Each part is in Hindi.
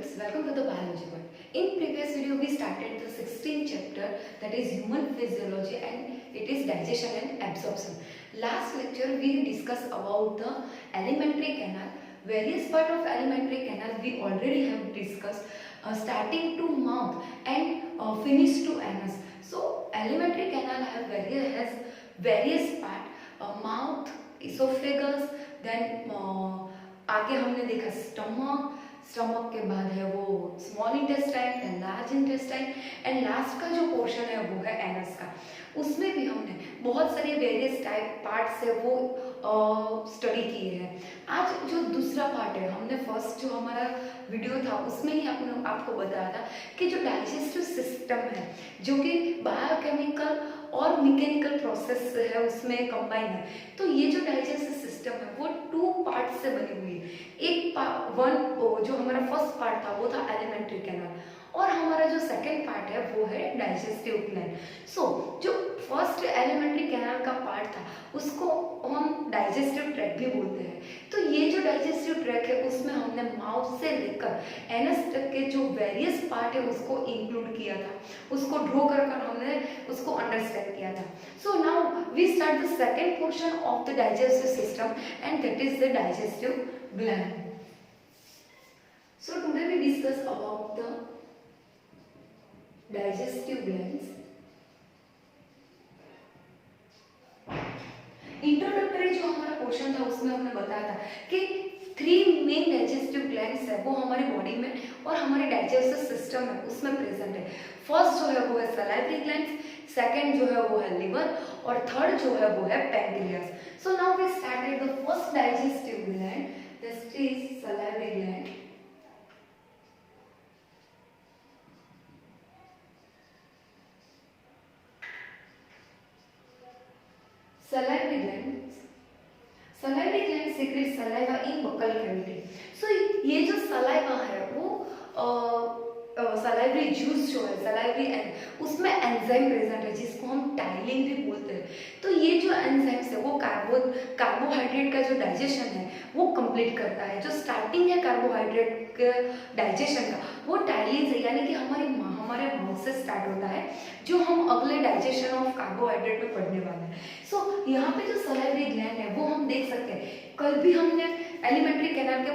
students, welcome to the biology world. In previous video we started the 16th chapter, that is human physiology, and it is digestion and absorption. Last lecture we discussed about the alimentary canal. Various part of alimentary canal we already have discussed, starting to mouth and finish to anus. So alimentary canal has various part, mouth, esophagus, then आगे हमने देखा स्टमक, स्टमक के बाद है वो small intestine and large intestine, and last का जो पोर्शन है वो है एनस का. उसमें भी हमने बहुत सारे वेरियस टाइप पार्ट्स है वो स्टडी किए हैं. आज जो दूसरा पार्ट है, हमने फर्स्ट जो हमारा वीडियो था उसमें ही आपको बताया था कि जो डाइजेस्टिव सिस्टम है जो कि बायोकेमिकल और मैकेनिकल प्रोसेस है उसमें कंबाइन है. तो ये जो डाइजेस्टिव सिस्टम है वो टू पार्ट से बनी हुई है. एक जो हमारा फर्स्ट पार्ट था वो था एलिमेंट्री कैनाल, और हमारा जो सेकंड पार्ट है वो है डाइजेस्टिव ग्लैंड. सो जो फर्स्ट एलिमेंट्री कैनाल का पार्ट था उसको हम डाइजेस्टिव ट्रैक भी बोलते हैं. तो ये जो डाइजेस्टिव ट्रैक है उसमें हमने माउथ से लेकर एनस तक के जो वेरियस पार्ट है उसको इंक्लूड किया था, उसको ड्रॉ कर हमने उसको अंडरस्टैंड किया था. So now we start the second portion of the digestive system and that is the digestive gland. So today we discuss about the digestive glands. Introductory जो हमारा पोर्शन था उसमें हमने बताया था कि 3 मेन डाइजेस्टिव ग्लैंड्स है वो हमारी बॉडी में और हमारे डाइजेस्टिव सिस्टम है उसमें प्रेजेंट है. फर्स्ट जो है वो है सलाइवरी ग्लैंड्स, सेकंड जो है वो है लिवर, और थर्ड जो है वो है pancreas. So now we started the first digestive gland, that is salivary gland. Salivary glands secrete saliva in buccal cavity. So ये जो सलाइवा है वो सलाइवरी जूस जो है सलाइवरी एंड उसमें एंजाइम प्रेजेंट है जिसको हम टाइलिन भी बोलते हैं. तो ये जो एंजाइम्स है वो कार्बोहाइड्रेट का जो डाइजेशन है वो कंप्लीट करता है. जो स्टार्टिंग है कार्बोहाइड्रेट के डाइजेशन का वो टाइलिन से यानी कि हमारे माउथ से स्टार्ट होता है, जो हम अगले डाइजेशन ऑफ कार्बोहाइड्रेट में पढ़ने वाले हैं. सो यहाँ पे जो सलाइवरी ग्लैंड है वो हम देख सकते हैं. कल भी हमने एलिमेंट्री कैनाल के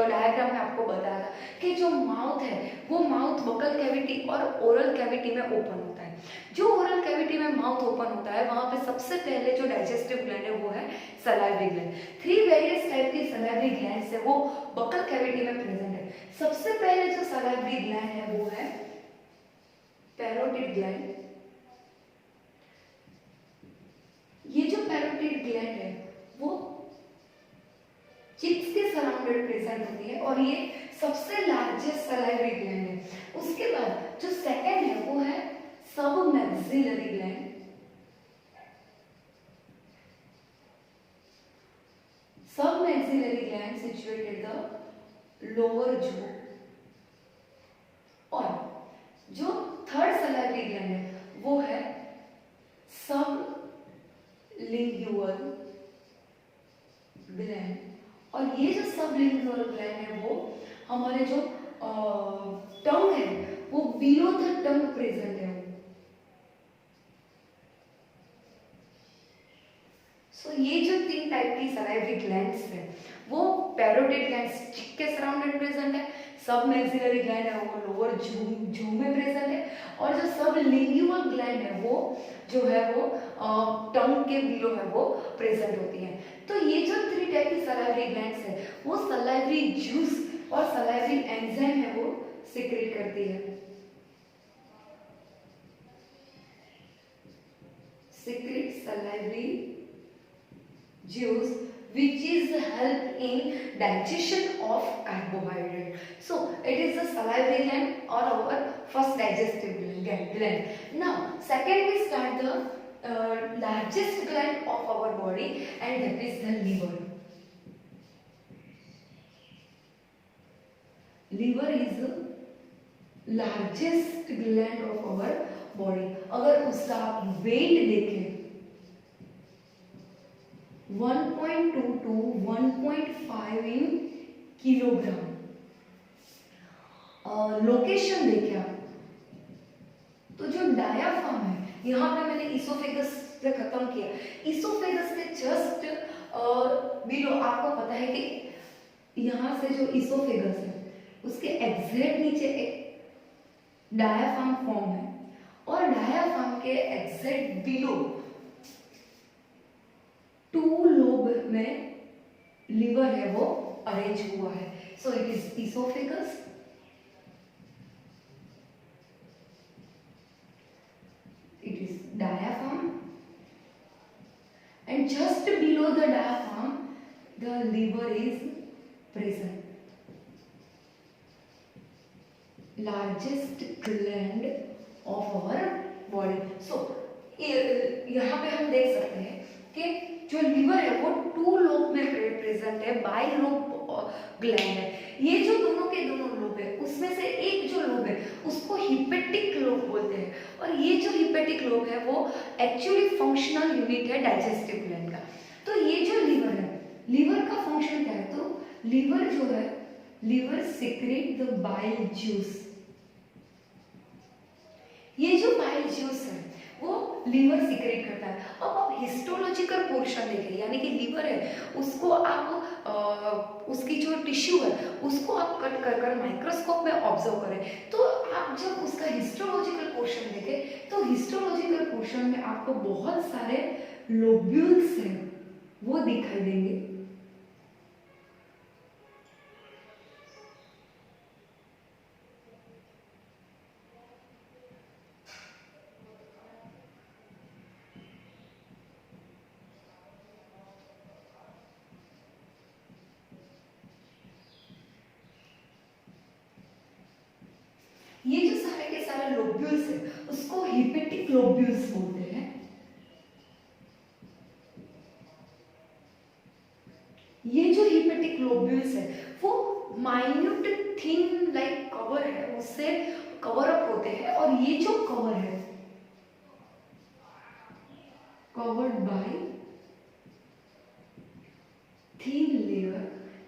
डायग्राम में आपको बताया था कि जो माउथ है वो माउथ बकल कैविटी और ओरल कैविटी में ओपन होता है. जो ओरल कैविटी में माउथ ओपन होता है वहां पे सबसे पहले जो डाइजेस्टिव ग्लैंड है वो है सलाइवरी ग्लैंड. 3 वेरियस टाइप की सलाइवरी ग्लैंड्स है वो बकल कैविटी में प्रेजेंट है. सबसे पहले जो सलाइवरी ग्लैंड है वो है पैरोटिड ग्लैंड. ये जो पैरोटिड ग्लैंड है वो चिक्स के सराउंडेड प्रेजेंट होती है और ये सबसे लार्जेस्ट सलाइवरी ग्लैंड है. उसके बाद जो सेकंड है वो है सब मैक्सिलरी ग्लैंड. सब maxillary gland situated the lower jaw. और जो थर्ड सलाइवरी ग्लैंड है वो है सब लिंगुअल ग्लैंड. और ये जो सबलिंगुअल ग्लैंड है वो हमारे जो टंग है वो बिलो द टंग प्रेजेंट है. सो ये जो 3 टाइप की सलाइवरी ग्लैंड्स है वो पैरोटिड ग्लैंड्स चिक के सराउंडेड प्रेजेंट है, सब मैक्सिलरी ग्लैंड है वो लोअर जू में प्रेजेंट है, और जो सब लिंगुअल ग्लैंड है वो जो है वो टंग के बिलो है वो प्रेजेंट होती है. तो ये जो 3 टाइप की सलाइवरी ग्लैंड्स है वो सलाइवरी जूस और सलाइवरी एंजाइम है वो सिक्रेट करती है. Secrete salivary juice which is help in digestion of carbohydrate. So it is the salivary gland or our first digestive gland. Now second we start the largest gland of our body and that is the liver. Liver is the largest gland of our body. अगर उसका आप weight देखें 1.2 to 1.5 in kilogram. लोकेशन देखें आप, तो जो डायाफ्राम है, यहाँ पे मैंने इसोफेगस से खत्म किया, इसोफेगस के जस्ट बिलो आपको पता है कि यहाँ से जो इसोफेगस है उसके एग्जैक्ट नीचे एक डायाफ्राम फॉर्म है, और डायाफ्राम के एग्जैक्ट बिलो 2 लोब में लीवर है वो अरेंज हुआ है। So it is oesophagus, it is diaphragm, and just below the diaphragm the liver is present, largest gland of our body. So यहाँ पे हम देख सकते हैं कि जो लिवर है वो 2 लोब में प्रेजेंट है, बाई लोब ग्लैंड है। ये जो दोनों के दोनों लोब है उसमें से एक जो लोब है उसको हिपेटिक लोब बोलते हैं, और ये जो हिपेटिक लोब है वो एक्चुअली फंक्शनल यूनिट है डाइजेस्टिव ग्लैंड का। तो ये जो लिवर है, लिवर का फंक्शन क्या है, तो लिवर जो है, liver secrete the bile juice. ये जो बाइल जूस है वो लीवर सिक्रेट करता है। अब आप हिस्टोलॉजिकल पोर्शन देखें, यानी कि लीवर है उसको आप उसकी जो टिश्यू है उसको आप कट कर कर माइक्रोस्कोप में ऑब्जर्व करें, तो आप जब उसका हिस्टोलॉजिकल पोर्शन देखें तो हिस्टोलॉजिकल पोर्शन में आपको बहुत सारे लोब्यूल्स हैं वो दिखाई देंगे। ये जो सारे के सारे लोब्यूल्स है उसको हिपेटिक लोब्यूल्स बोलते हैं। ये जो हिपेटिक लोब्यूल्स है वो माइन्यूट थिन लाइक कवर है, उससे कवर अप होते हैं, और ये जो कवर है covered by thin layer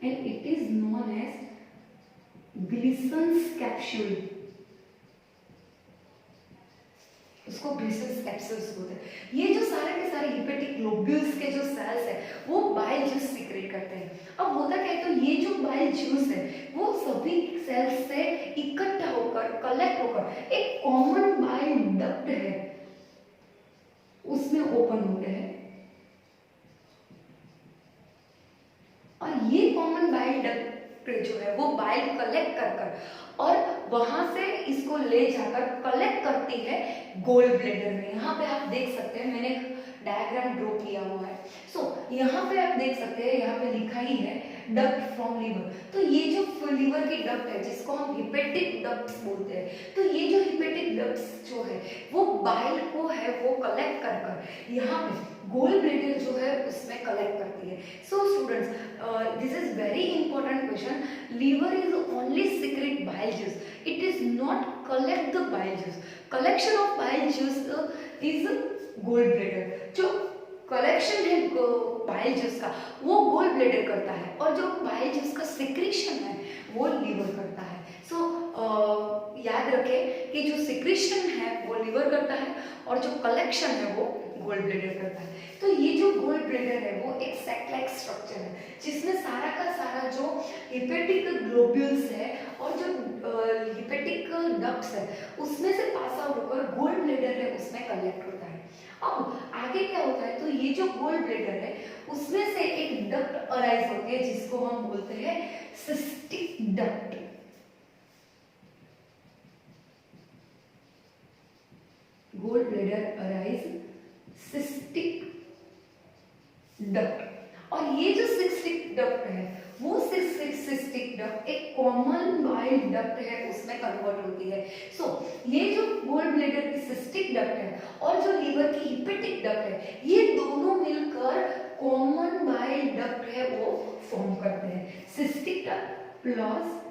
and it is known as Glisson's capsule. उसको ग्लिसन्स कैप्सूल्स बोलते हैं। ये जो सारे के सारे हिपेटिक लोब्यूल्स के जो सेल्स है वो बाइल जूस सिक्रेट करते हैं। अब होता क्या है, तो ये जो बाइल जूस है वो सभी सेल्स से इकट्ठा होकर कलेक्ट होकर एक कॉमन बाइल डक्ट है उसमें ओपन होते हैं, और ये कॉमन बाइल डक्ट जो है वो बाइल कलेक्ट कर कर और वहां से इसको ले जाकर कलेक्ट करती है गोल ब्लैडर में। यहाँ पे आप देख सकते हैं, मैंने डायग्राम ड्रॉ किया हुआ है। सो यहाँ पे आप देख सकते हैं, यहाँ पे लिखा ही है डक्ट फ्रॉम लिवर। तो ये जो लिवर की डक्ट है जिसको हम हिपेटिक डक्ट्स बोलते हैं, तो ये जो हिपेटिक डक्ट्स जो है वो बाइल को है वो कलेक्ट कर कर यहाँ पे गोल ब्लैडर जो है उसमें कलेक्ट करती है। So students, this is very important question. Liver is only secrete bile juice, it is not collect the bile juice. Collection of bile juice is gall bladder. जो कलेक्शन है बाइल जूस का वो गोल ब्लैडर करता है, और जो बाइल जूस का सिक्रीशन है वो लीवर करता है। सो याद रखें कि जो सिक्रीशन है वो लीवर करता है और जो कलेक्शन है वो गोल ब्लैडर करता है। तो ये जो गोल ब्लैडर है वो एक सैक लाइक स्ट्रक्चर है जिसमें सारा का सारा जो हिपेटिक ग्लोब्यूल्स है और जो हिपेटिक डक्ट्स है उसमें से पास आउट होकर गोल ब्लैडर है उसमें कलेक्ट होता है। अब आगे क्या होता है, तो ये जो गोल ब्लैडर है उसमें से एक डक्ट अराइज होती है जिसको हम बोलते हैं cystic duct. Gall bladder arise cystic duct, और ये जो सिस्टिक डक्ट है वो सिस्टिक डक्ट एक कॉमन बाइल डक्ट है उसमें कन्वर्ट होती है। सो ये जो गोल ब्लैडर की सिस्टिक डक्ट है और जो लीवर की हिपेटिक डक्ट है ये दोनों मिलकर कॉमन बाइल डक्ट है वो फॉर्म करते हैं। Cystic duct plus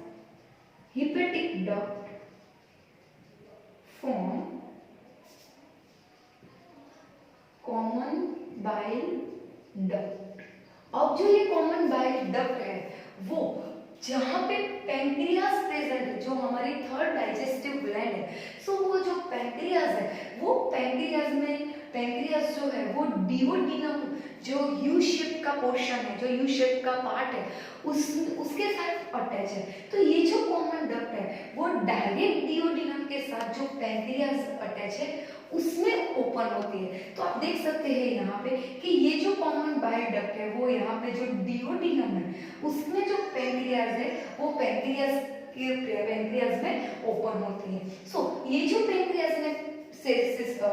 hepatic duct form common bile duct. अब जो ये कॉमन बाइल डक्ट है वो जहां पे पेंक्रियास प्रेजेंट है, जो हमारी पैंक्रियाज है वो पैंक्रियाज जो है वो डिओडिनम जो यू शेप का पोर्शन है, जो यू शेप का पार्ट है, उसके साथ अटैच है। तो ये जो कॉमन डक्ट है वो डायरेक्ट डिओडिनम के साथ जो पैंक्रियाज अटैच है उसमें ओपन होती है। तो आप देख सकते हैं यहाँ पे कि ये जो कॉमन बाइल डक्ट है वो यहाँ पे जो डिओडिनम है उसमें जो पैंक्रियाज है वो पैंक्रियाज में ओपन होती है। सो ये जो पैंक्रियाज में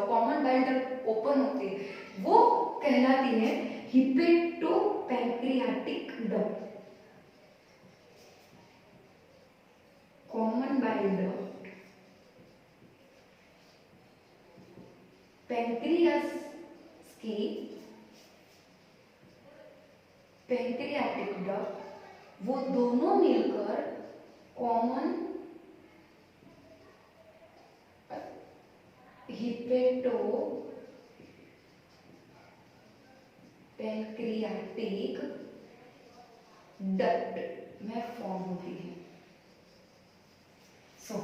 कॉमन बाइल डक्ट ओपन होती है वो कहलाती है hepatopancreatic duct. Common bile duct pancreas की पैंक्रियाटिक डक्ट वो दोनों मिलकर कॉमन हिपेटोपैंक्रियाटिक डक्ट में फॉर्म होती है। सो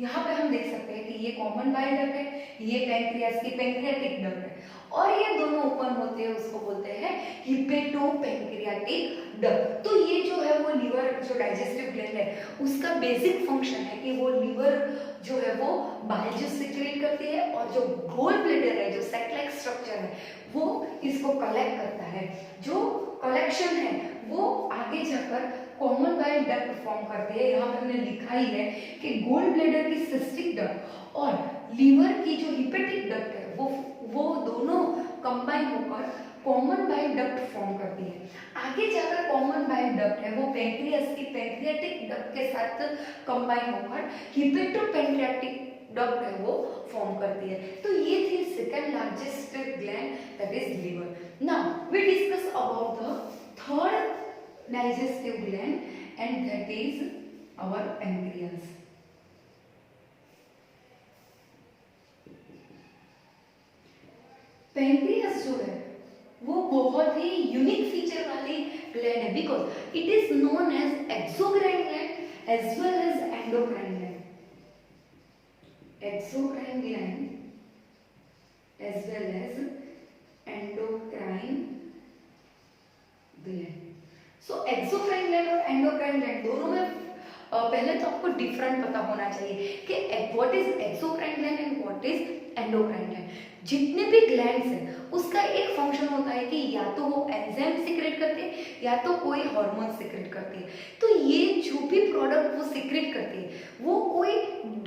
यहाँ पे हम देख सकते हैं कि ये कॉमन बाइल डक्ट है, ये पैंक्रियाज की पैंक्रियाटिक डक्ट है और ये दोनों ओपन होते हैं, उसको बोलते हैं हिपेटोपैंक्रियाटिक डक्ट। तो ये जो है वो लीवर जो डाइजेस्टिव ग्लैंड है उसका बेसिक फंक्शन है कि वो लीवर जो है वो बाइल जूस सिक्रेट करती है और जो गोल ब्लैडर है जो सैक लाइक स्ट्रक्चर है वो इसको कलेक्ट करता है। जो कलेक्शन है वो आगे जाकर कॉमन बाइल डक्ट फॉर्म करती है। यहाँ पर हमने लिखा ही है कि गोल ब्लैडर की सिस्टिक डक्ट और लीवर की जो हिपेटिक डक्ट है वो दोनों कंबाइन होकर कॉमन बाइल डक्ट फॉर्म करती है। आगे जाकर कॉमन बाइल डक्ट है वो पैंक्रियाज की पैंक्रियाटिक डक्ट के साथ कंबाइन होकर हिपेटोपैंक्रियाटिक डक्ट है वो फॉर्म करती है। तो ये थी second largest gland that is liver. Now we discuss about the third digestive gland and that is our pancreas. Pancreas जो है वो बहुत ही यूनिक फीचर वाली ग्लैंड है because it is known as exocrine gland as well as endocrine gland. Exocrine gland as well as endocrine gland. So exocrine gland और एंडोक्राइन ग्लैंड दोनों में पहले तो आपको डिफरेंट पता होना चाहिए कि what is exocrine gland and what is endocrine gland. जितने भी ग्लैंड्स हैं उसका एक फंक्शन होता है कि या तो वो एंजाइम सिक्रेट करते हैं या तो कोई हार्मोन सिक्रेट करती है। तो ये जो भी प्रोडक्ट वो सिक्रेट करती है वो कोई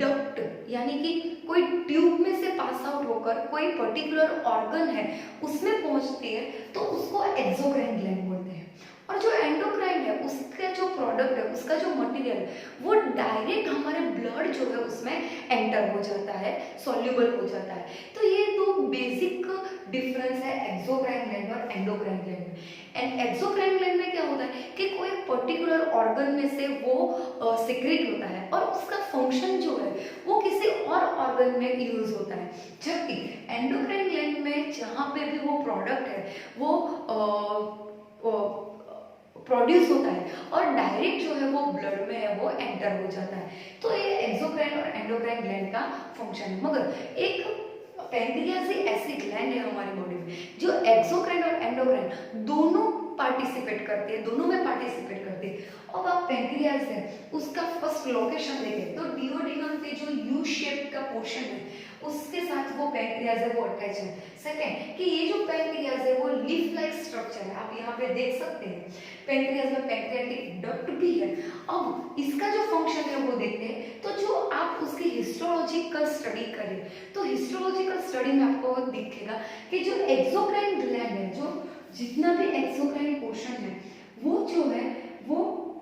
डक्ट यानी कि कोई ट्यूब में से पास आउट होकर कोई पर्टिकुलर ऑर्गन है उसमें पहुंचती है तो उसको एक्सोक्राइन ग्लैंड बोलते हैं। और जो एंडोक्राइन है उसका जो प्रोडक्ट है उसका जो मटेरियल है वो डायरेक्ट हमारे ब्लड जो है उसमें एंटर हो जाता है, सॉल्युबल हो जाता है। तो ये दो बेसिक डिफरेंस है एक्सोक्राइन ग्लैंड और एंडोक्राइन ग्लैंड में। एंड एक्सोक्राइन ग्लैंड में क्या होता है कि कोई पर्टिकुलर ऑर्गन में से वो सिक्रेट होता है और उसका फंक्शन जो है वो किसी और ऑर्गन में यूज होता है। जबकि एंडोक्राइन ग्लैंड में जहाँ पे भी वो प्रोडक्ट है वो प्रोड्यूस होता है और डायरेक्ट जो है वो ब्लड में है वो एंटर हो जाता है। तो ये एक्सोक्राइन और एंडोक्राइन ग्लैंड का फंक्शन है। मगर एक पैंक्रियास ही ऐसी ग्लैंड है हमारी बॉडी में जो एक्सोक्राइन और एंडोक्राइन दोनों पार्टिसिपेट करती है, दोनों में पार्टिसिपेट करती है। अब आप पैंक्रियास है उसका फर्स्ट लोकेशन देखें तो डिओडिनम के जो यू शेप का पोर्शन है उसके साथ वो पैंक्रियास है वो अटैच है। सेकंड कि ये जो पैंक्रियास है वो लीफ लाइक स्ट्रक्चर है, आप यहाँ पे देख सकते हैं पैंक्रियास में पैंक्रियाटिक डक्ट भी है। अब इसका जो फंक्शन है वो देखते हैं। तो जो आप उसकी हिस्टोलॉजिकल स्टडी करें तो हिस्टोलॉजिकल स्टडी में आपको दिखेगा कि जो एक्सोक्राइन ग्लैंड है, जो जितना भी एक्सोक्राइन पोर्शन है वो जो है वो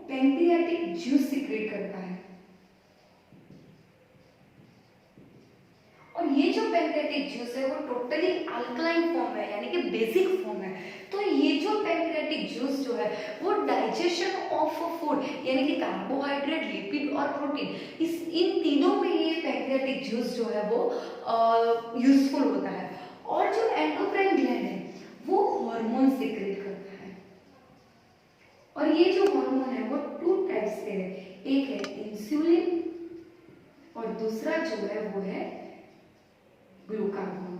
पैंक्रियाटिक जूस सिक्रेट करता है। और ये जो पैंक्रियाटिक जूस है वो टोटली अल्कलाइन फॉर्म है यानी कि बेसिक फॉर्म है। तो ये जो पैंक्रियाटिक जूस जो है वो डाइजेशन ऑफ फूड यानी कि कार्बोहाइड्रेट, लिपिड और प्रोटीन इन तीनों में ये पैंक्रियाटिक जूस जो है वो यूजफुल होता है। और जो एंडोक्राइन ग्लैंड है वो हार्मोन सिक्रेट करता है। और ये जो हार्मोन है वो टू टाइप्स के है, एक है इंसुलिन और दूसरा जो है वो है ग्लूकागोन।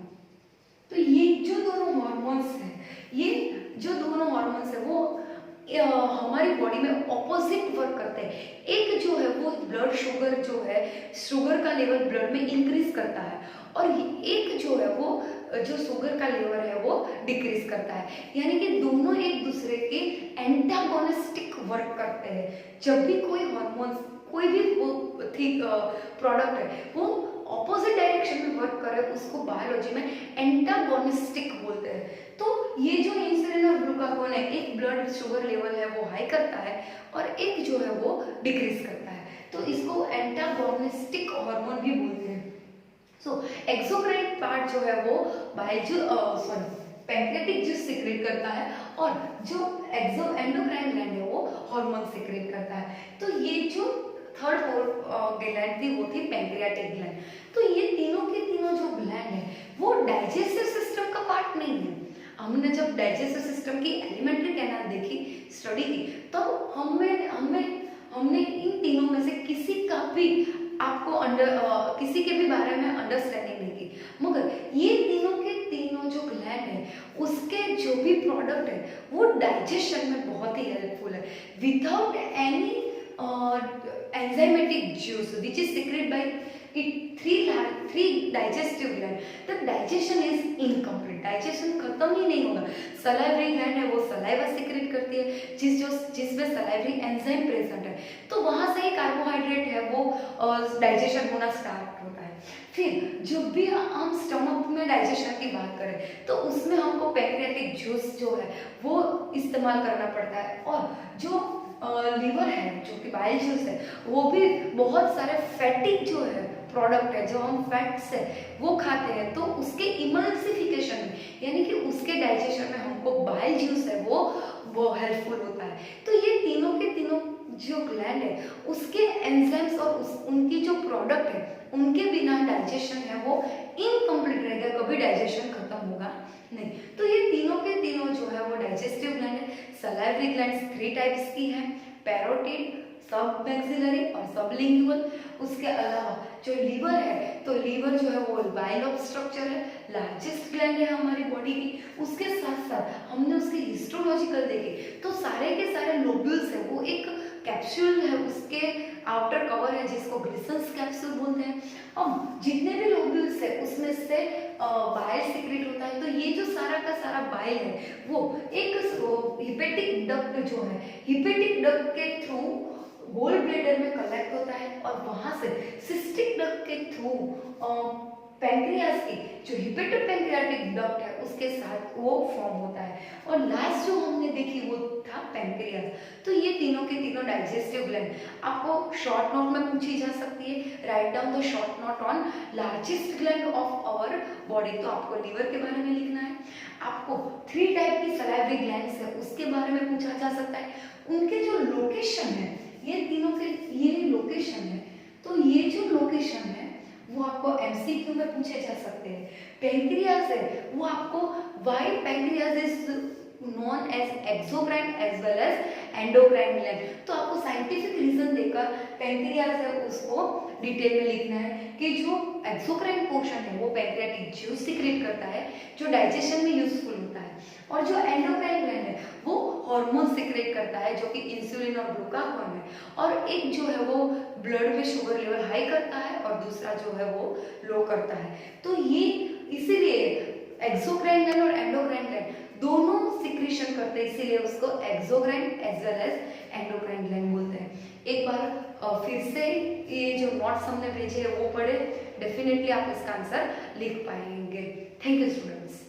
तो ये जो दोनों हॉर्मोन्स हैं, ये जो दोनों हॉर्मोन्स है वो हमारी बॉडी में ऑपोजिट वर्क करते हैं। एक जो है वो ब्लड शुगर जो है, शुगर का लेवल ब्लड में इंक्रीज करता है, और एक जो है वो जो शुगर का लेवल है वो डिक्रीज करता है। यानी कि दोनों एक दूसरे के एंटागोनिस्टिक वर्क करते हैं। जब भी कोई हॉर्मोन्स, कोई भी प्रोडक्ट है वो ऑपोजिट डायरेक्शन में वर्क करे, उसको बायोलॉजी में एंटागोनिस्टिक बोलते हैं। तो ये जो इंसुलिन और ग्लूकागोन है, एक ब्लड शुगर लेवल है वो हाई करता है और एक जो है वो डिक्रीज करता है, तो इसको एंटागोनिस्टिक हार्मोन भी बोलते हैं। सो एक्सोक्राइन पार्ट जो है वो पैंक्रियाटिक जूस सीक्रेट करता है, और जो एंडोक्राइन ग्लैंड है वो हार्मोन सीक्रेट करता है। तो ये जो थर्ड ग्लैंड थी वो थी पैंक्रियाटिक ग्लैंड। तो ये तीनों के तीनों जो ग्लैंड है वो डाइजेस्टिव सिस्टम का पार्ट नहीं है। हमने जब डाइजेस्टिव सिस्टम की एलिमेंट्री कैनाल देखी, स्टडी की, तो हमने इन तीनों में से किसी का भी आपको किसी के भी बारे में अंडरस्टैंडिंग नहीं की, मगर ये तीनों के तीनों जो ग्लैंड है उसके जो भी प्रोडक्ट है वो डाइजेशन में बहुत ही हेल्पफुल है। Without any enzymatic juice which is secreted by three digestive gland, the digestion is incomplete, digestion खत्म ही नहीं होगा। salivary gland है वो saliva secrete करती है जिसमें salivary enzyme present है, तो वहां से ही कार्बोहाइड्रेट है वो डाइजेशन होना स्टार्ट होता है। फिर जब भी हम स्टमक में डाइजेशन की बात करें तो उसमें हमको पैंक्रियाटिक जूस जो है वो इस्तेमाल करना पड़ता है, और जो लीवर है जो कि बाइल जूस है वो भी बहुत सारे फैटी जो है प्रोडक्ट है, जो हम फैट्स है वो खाते हैं, तो उसके इमल्सिफिकेशन में यानी कि उसके डाइजेशन में हमको बाइल जूस है वो हेल्पफुल होता है। तो ये तीनों के तीनों जो ग्लैंड है उसके एंजाइम्स और उनकी जो प्रोडक्ट है उनके बिना डाइजेशन है वो इनकम्प्लीट रहेगा, कभी डाइजेशन खत्म होगा नहीं। तो ये तीनों के तीनों जो है वो डाइजेस्टिव ग्लैंड है। सलाइवरी ग्लैंड्स 3 टाइप्स की हैं, पैरोटिड, सब मैक्सिलरी और सबलिंगुअल। उसके अलावा जो लीवर है तो लीवर जो है वो बाइल ऑफ स्ट्रक्चर है, लार्जेस्ट ग्लैंड है हमारी बॉडी की। उसके साथ साथ हमने उसके हिस्टोलॉजिकल देखे तो सारे के सारे लोब्यूल्स है वो एक कैप्सूल है, उसके आउटर कवर है जिसको ग्लिसन्स कैप्सूल बोलते हैं। अब जितने भी लोब्यूल्स है उसमें से बाइल सीक्रेट होता है, तो ये जो सारा का सारा बाइल है वो एक हिपेटिक डक्ट जो है, हिपेटिक डक्ट के थ्रू गोल ब्लेडर में कलेक्ट होता है, और वहां से सिस्टिक डक्ट के थ्रू पैंक्रियास की जो हिपेटोपैंक्रियाटिक डक्ट है उसके साथ वो फॉर्म होता है, और लास्ट जो हमने देखी वो था पैंक्रियास। तो ये तीनों के तीनों डाइजेस्टिव ग्लैंड आपको शॉर्ट नोट में पूछी जा सकती है। Right down the short note on largest gland of our body. तो आपको लीवर के बारे में लिखना है, आपको 3 टाइप की सलाइवरी ग्लैंड्स है उसके बारे में पूछा जा सकता है, उनके जो लोकेशन है, ये तीनों के ये लोकेशन है, तो ये जो लोकेशन है वो आपको एमसीक्यू में पूछे जा सकते हैं। पैंक्रियास है वो आपको why pancreas is known as exocrine as well as endocrine gland, तो आपको साइंटिफिक रीजन देकर पैंक्रियास है उसको डिटेल में लिखना है कि जो एक्सोक्राइन पोर्शन है वो पैंक्रियाटिक जूस सीक्रेट करता है जो डाइजेशन में यूजफुल होता है, और जो एंडोक्राइन ग्लैंड है वो हार्मोन सीक्रेट करता है जो कि इंसुलिन और ग्लूकागोन है, और एक जो है वो ब्लड में शुगर लेवल हाई करता है और दूसरा जो है वो लो करता है। तो ये इसीलिए एक्सोक्राइन ग्लैंड और एंडोक्राइन ग्लैंड दोनों सिक्रीशन करते हैं, इसीलिए उसको exocrine as well as endocrine gland बोलते हैं। एक बार फिर से ये जो नोट्स हमने भेजे हैं वो पढ़े, डेफिनेटली आप इसका आंसर लिख पाएंगे। Thank you students.